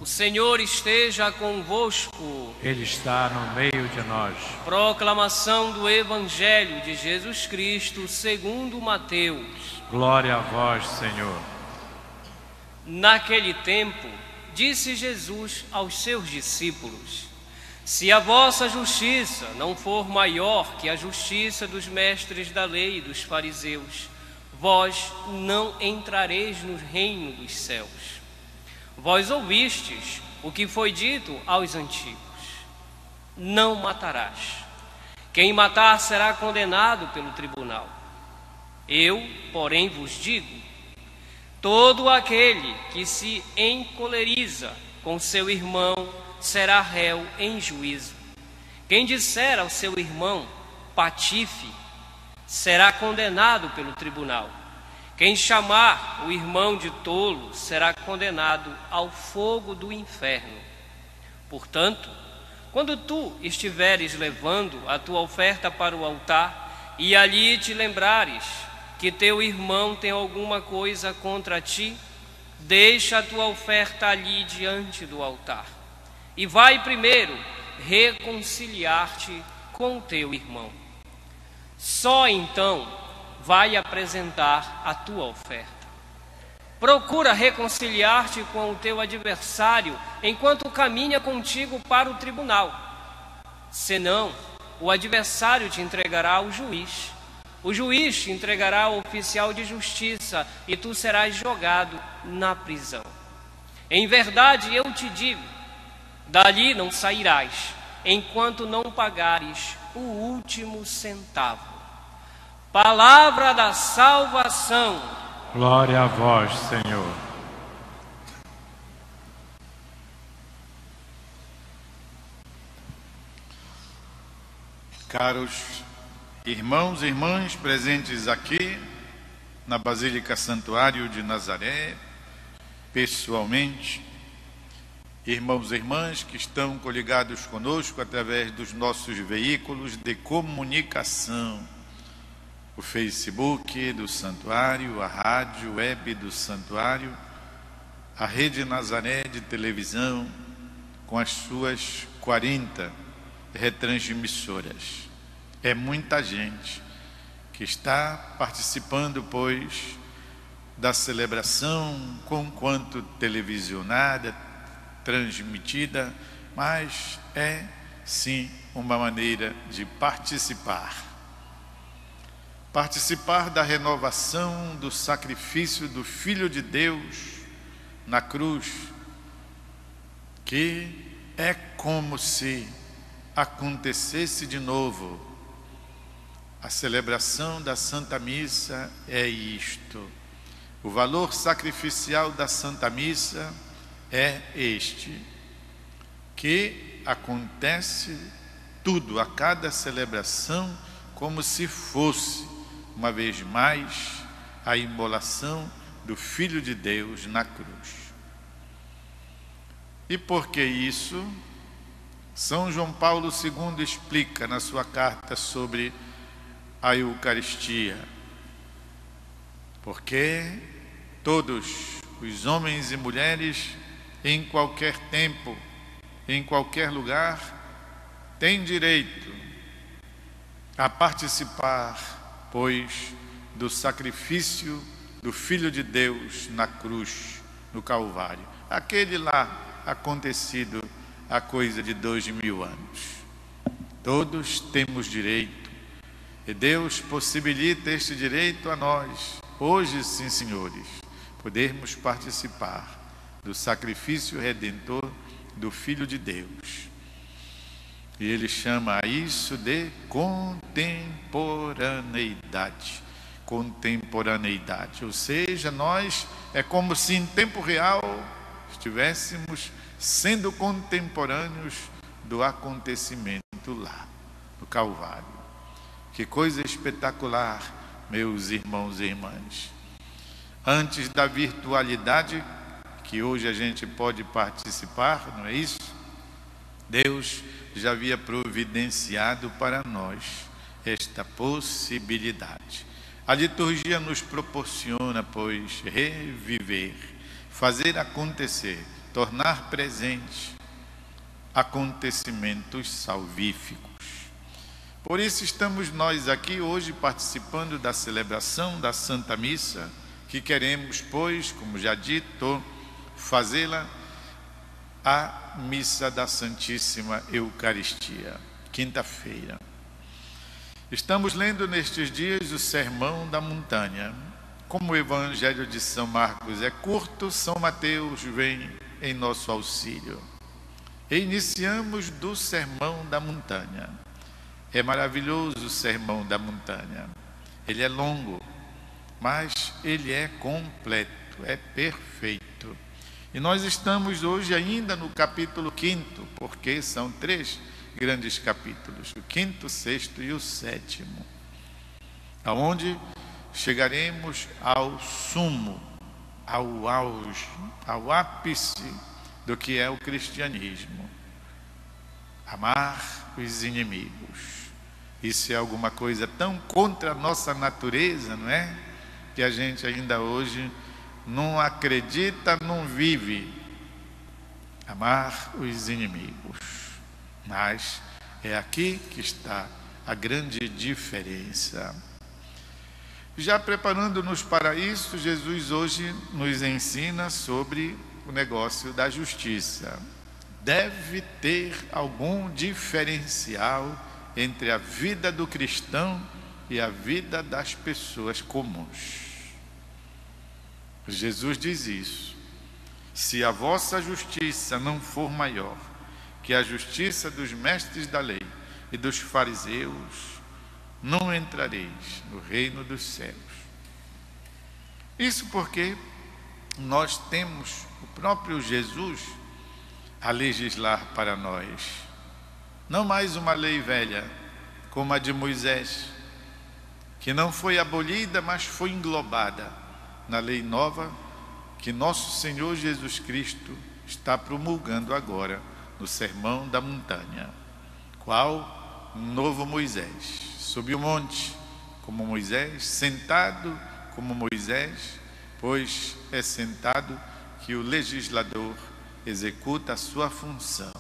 O Senhor esteja convosco. Ele está no meio de nós. Proclamação do Evangelho de Jesus Cristo segundo Mateus. Glória a vós, Senhor. Naquele tempo, disse Jesus aos seus discípulos: se a vossa justiça não for maior que a justiça dos mestres da lei e dos fariseus, vós não entrareis no reino dos céus. Vós ouvistes o que foi dito aos antigos: não matarás. Quem matar será condenado pelo tribunal. Eu, porém, vos digo: todo aquele que se encoleriza com seu irmão será réu em juízo. Quem disser ao seu irmão patife será condenado pelo tribunal. Quem chamar o irmão de tolo será condenado ao fogo do inferno. Portanto, quando tu estiveres levando a tua oferta para o altar e ali te lembrares que teu irmão tem alguma coisa contra ti, deixa a tua oferta ali diante do altar e vai primeiro reconciliar-te com o teu irmão. Só então vai apresentar a tua oferta. Procura reconciliar-te com o teu adversário enquanto caminha contigo para o tribunal. Senão, o adversário te entregará ao juiz. O juiz te entregará ao oficial de justiça e tu serás jogado na prisão. Em verdade, eu te digo, dali não sairás, enquanto não pagares o último centavo. Palavra da salvação. Glória a vós, Senhor. Caros irmãos e irmãs presentes aqui na Basílica Santuário de Nazaré, pessoalmente, irmãos e irmãs que estão coligados conosco através dos nossos veículos de comunicação, o Facebook do Santuário, a rádio web do Santuário, a Rede Nazaré de televisão, com as suas 40 retransmissoras. É muita gente que está participando, pois, da celebração, conquanto televisionada, transmitida, mas é, sim, uma maneira de participar. Participar da renovação do sacrifício do Filho de Deus na cruz, que é como se acontecesse de novo. A celebração da Santa Missa é isto. O valor sacrificial da Santa Missa é este, que acontece tudo a cada celebração como se fosse, uma vez mais, a imolação do Filho de Deus na cruz. E por que isso? São João Paulo II explica na sua carta sobre a Eucaristia. Porque todos os homens e mulheres, em qualquer tempo, em qualquer lugar, têm direito a participar, pois, do sacrifício do Filho de Deus na cruz, no Calvário. Aquele lá acontecido há coisa de 2000 anos. Todos temos direito, e Deus possibilita este direito a nós, hoje, sim, senhores, podermos participar do sacrifício redentor do Filho de Deus. E ele chama isso de contemporaneidade. Contemporaneidade, ou seja, nós é como se em tempo real estivéssemos sendo contemporâneos do acontecimento lá, no Calvário. Que coisa espetacular, meus irmãos e irmãs. Antes da virtualidade, que hoje a gente pode participar, não é isso? Deus já havia providenciado para nós esta possibilidade. A liturgia nos proporciona, pois, reviver, fazer acontecer tornar presente acontecimentos salvíficos. Por isso estamos nós aqui hoje participando da celebração da Santa Missa, que queremos, pois, como já dito, fazê-la a Missa da Santíssima Eucaristia, quinta-feira. Estamos lendo nestes dias o Sermão da Montanha. Como o Evangelho de São Marcos é curto, São Mateus vem em nosso auxílio. E iniciamos do Sermão da Montanha. É maravilhoso o Sermão da Montanha. Ele é longo, mas ele é completo, é perfeito. E nós estamos hoje ainda no capítulo 5º, porque são 3 grandes capítulos, o 5º, 6º e o 7º, aonde chegaremos ao sumo, ao auge, ao ápice do que é o cristianismo: amar os inimigos. Isso é alguma coisa tão contra a nossa natureza, não é? Que a gente ainda hoje não acredita, não vive. Amar os inimigos. Mas é aqui que está a grande diferença. Já preparando-nos para isso, Jesus hoje nos ensina sobre o negócio da justiça. Deve ter algum diferencial entre a vida do cristão e a vida das pessoas comuns. Jesus diz isso: se a vossa justiça não for maior que a justiça dos mestres da lei e dos fariseus, não entrareis no reino dos céus. Isso porque nós temos o próprio Jesus a legislar para nós. Não mais uma lei velha, como a de Moisés, que não foi abolida, mas foi englobada na lei nova que nosso Senhor Jesus Cristo está promulgando agora no Sermão da Montanha. Qual? Novo Moisés, subiu o monte como Moisés, sentado como Moisés, pois é sentado que o legislador executa a sua função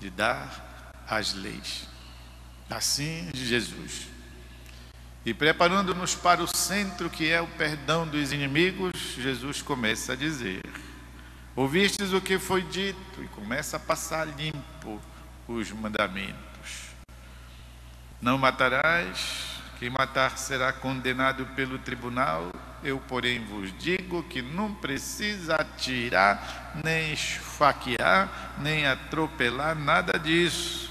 de dar as leis. Assim Jesus. E preparando-nos para o centro, que é o perdão dos inimigos, Jesus começa a dizer: ouvistes o que foi dito, e começa a passar limpo os mandamentos. Não matarás, quem matar será condenado pelo tribunal. Eu, porém, vos digo que não precisa atirar, nem esfaquear, nem atropelar, nada disso.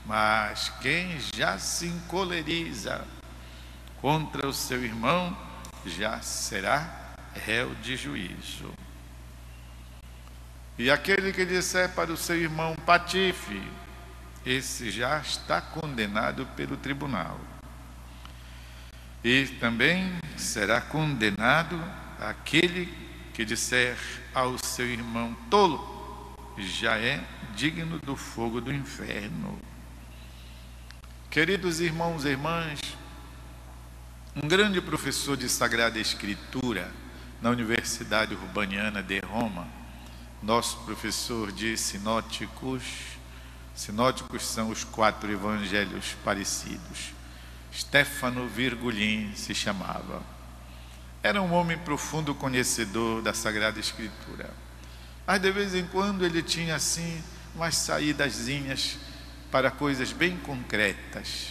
Mas quem já se encoleriza contra o seu irmão já será réu de juízo. E aquele que disser para o seu irmão patife, esse já está condenado pelo tribunal. E também será condenado aquele que disser ao seu irmão tolo, já é digno do fogo do inferno. Queridos irmãos e irmãs, um grande professor de Sagrada Escritura na Universidade Urbaniana de Roma, nosso professor de sinóticos são os 4 evangelhos parecidos, Stefano Virgulin se chamava. Era um homem profundo conhecedor da Sagrada Escritura, mas de vez em quando ele tinha assim umas saídazinhas para coisas bem concretas,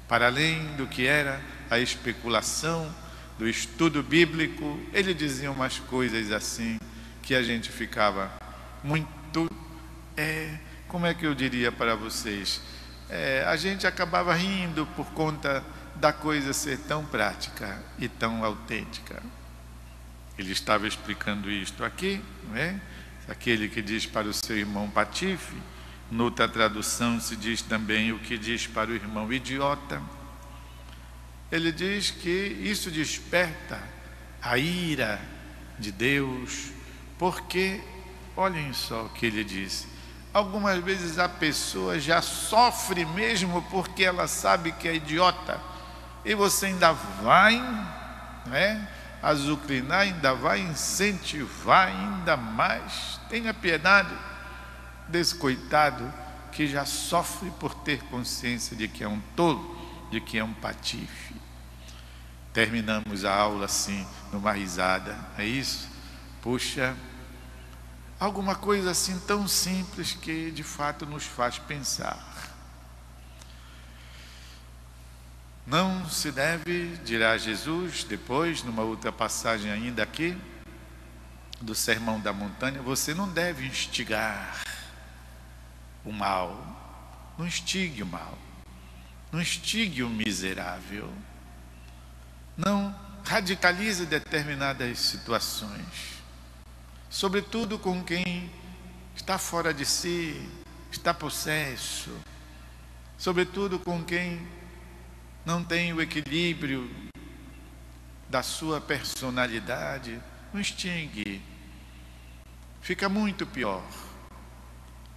para além do que era a especulação do estudo bíblico. Ele dizia umas coisas assim que a gente ficava muito, como é que eu diria para vocês? A gente acabava rindo por conta da coisa ser tão prática e tão autêntica. Ele estava explicando isto aqui, não é? Aquele que diz para o seu irmão patife, noutra tradução se diz também o que diz para o irmão idiota. Ele diz que isso desperta a ira de Deus, porque, olhem só o que ele diz: algumas vezes a pessoa já sofre mesmo porque ela sabe que é idiota, e você ainda vai, azucrinar, ainda vai incentivar ainda mais. Tenha piedade desse coitado que já sofre por ter consciência de que é um tolo, de que é um patife. Terminamos a aula assim, numa risada, é isso? Puxa, alguma coisa assim tão simples que de fato nos faz pensar. Não se deve, dirá Jesus depois, numa outra passagem ainda aqui, do Sermão da Montanha, você não deve instigar o mal. Não instigue o mal. Não instigue o miserável. Não radicalize determinadas situações. Sobretudo com quem está fora de si, está possesso. Sobretudo com quem não tem o equilíbrio da sua personalidade. Não instigue. Fica muito pior.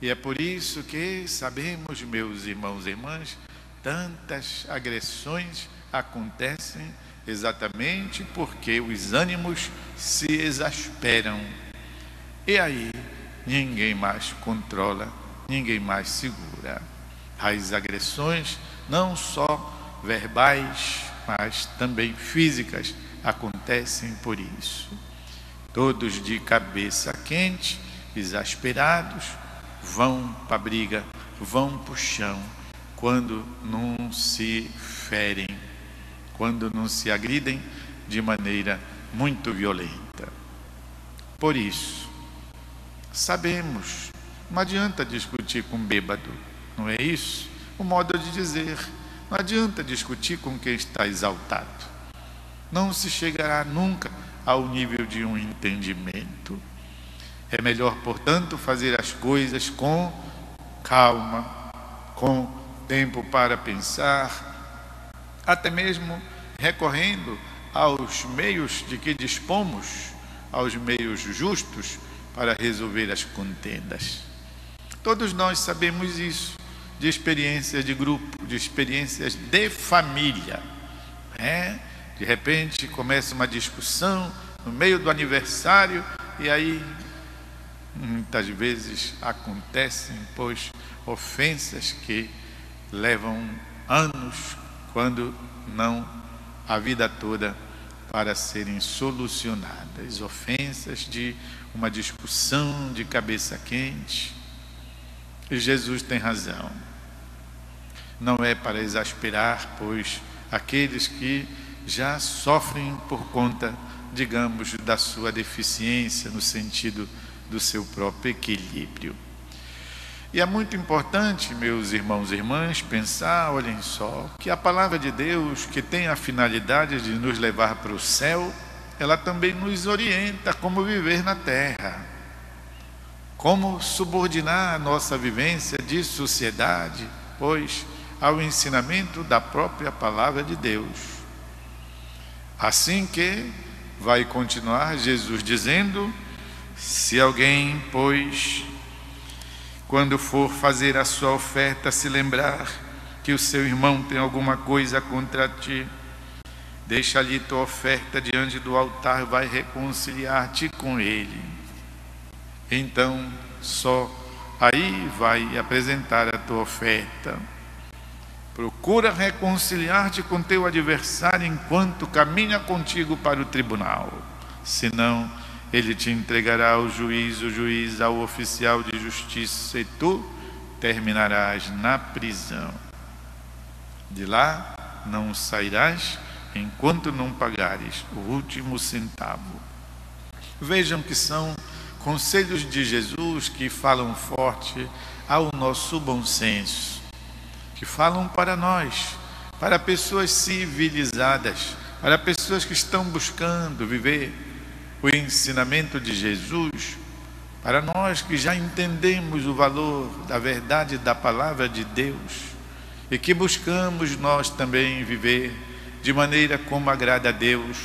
E é por isso que sabemos, meus irmãos e irmãs, tantas agressões acontecem exatamente porque os ânimos se exasperam. E aí ninguém mais controla, ninguém mais segura. As agressões, não só verbais, mas também físicas, acontecem por isso. Todos de cabeça quente, exasperados, vão para a briga, vão para o chão, quando não se ferem, quando não se agridem de maneira muito violenta. Por isso, sabemos, não adianta discutir com bêbado, não é isso? O modo de dizer, não adianta discutir com quem está exaltado. Não se chegará nunca ao nível de um entendimento. É melhor, portanto, fazer as coisas com calma, com tempo para pensar, até mesmo recorrendo aos meios de que dispomos, aos meios justos para resolver as contendas. Todos nós sabemos isso, de experiências de grupo, de experiências de família. De repente começa uma discussão no meio do aniversário e aí muitas vezes acontecem, pois, ofensas que levam anos, quando não a vida toda, para serem solucionadas. Ofensas de uma discussão de cabeça quente. E Jesus tem razão. Não é para exasperar, pois, aqueles que já sofrem por conta, digamos, da sua deficiência no sentido do seu próprio equilíbrio. E é muito importante, meus irmãos e irmãs, pensar, olhem só, que a palavra de Deus, que tem a finalidade de nos levar para o céu, ela também nos orienta como viver na terra, como subordinar a nossa vivência de sociedade, pois, ao ensinamento da própria palavra de Deus. Assim que vai continuar Jesus dizendo: se alguém, pois, quando for fazer a sua oferta, se lembrar que o seu irmão tem alguma coisa contra ti, deixa ali tua oferta diante do altar, vai reconciliar-te com ele. Então, só aí vai apresentar a tua oferta. Procura reconciliar-te com teu adversário enquanto caminha contigo para o tribunal. Senão, ele te entregará ao juiz, o juiz ao oficial de justiça, e tu terminarás na prisão. De lá não sairás enquanto não pagares o último centavo. Vejam que são conselhos de Jesus que falam forte ao nosso bom senso, que falam para nós, para pessoas civilizadas, para pessoas que estão buscando viver o ensinamento de Jesus, para nós que já entendemos o valor da verdade da palavra de Deus e que buscamos nós também viver de maneira como agrada a Deus,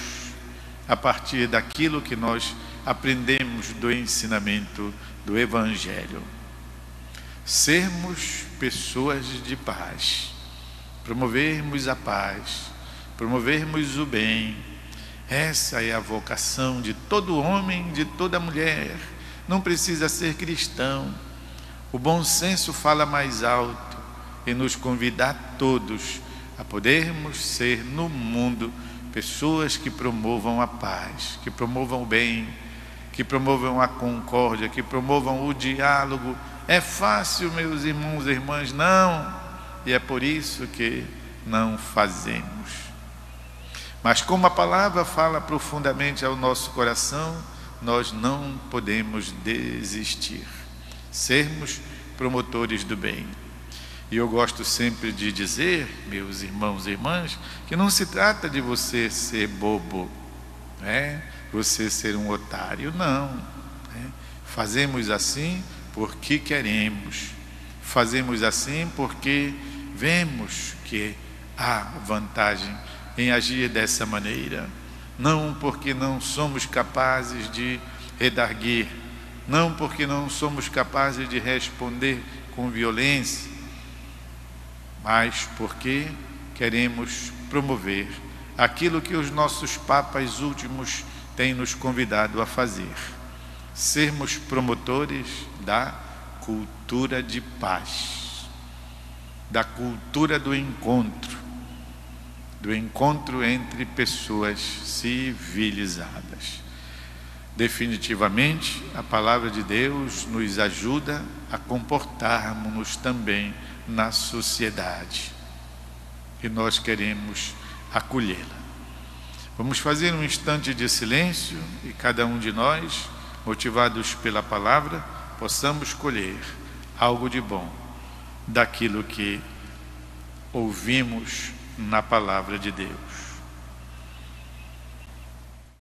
a partir daquilo que nós aprendemos do ensinamento do Evangelho. Sermos pessoas de paz, promovermos a paz, promovermos o bem, Essa é a vocação de todo homem, de toda mulher. Não precisa ser cristão. O bom senso fala mais alto e nos convida a todos a podermos ser no mundo pessoas que promovam a paz, que promovam o bem, que promovam a concórdia, que promovam o diálogo. É fácil, meus irmãos e irmãs? Não. E é por isso que não fazemos. Mas como a palavra fala profundamente ao nosso coração, nós não podemos desistir. Sermos promotores do bem. E eu gosto sempre de dizer, meus irmãos e irmãs, que não se trata de você ser bobo, você ser um otário, não. Fazemos assim porque queremos. Fazemos assim porque vemos que há vantagem em agir dessa maneira, não porque não somos capazes de redarguir, não porque não somos capazes de responder com violência, mas porque queremos promover aquilo que os nossos papas últimos têm nos convidado a fazer: sermos promotores da cultura de paz, da cultura do encontro entre pessoas civilizadas. Definitivamente, a palavra de Deus nos ajuda a comportarmos-nos também na sociedade, e nós queremos acolhê-la. Vamos fazer um instante de silêncio e cada um de nós, motivados pela palavra, possamos colher algo de bom daquilo que ouvimos na palavra de Deus.